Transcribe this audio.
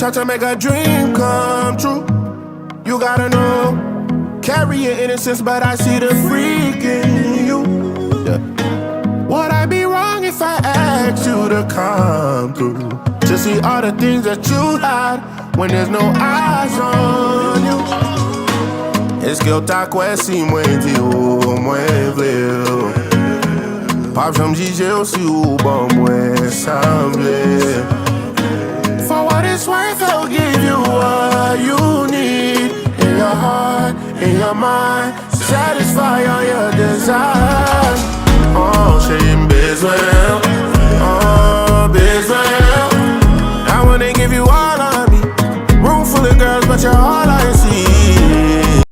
try to make a dream come true. You gotta know, carry your innocence, but I see the freak in you. Yeah. Would I be wrong if I asked you to come through? To see all the things that you hide when there's no eyes on you. Es que eu tá conheci muito o muevo. Pop jam DJ si o bom ensemble. For what it's worth, I'll give you what you need. In your heart, in your mind, satisfy all your desires. Oh, j'ai besoin, oh, besoin. I wanna give you all of me. Room full of girls, but you're all I see.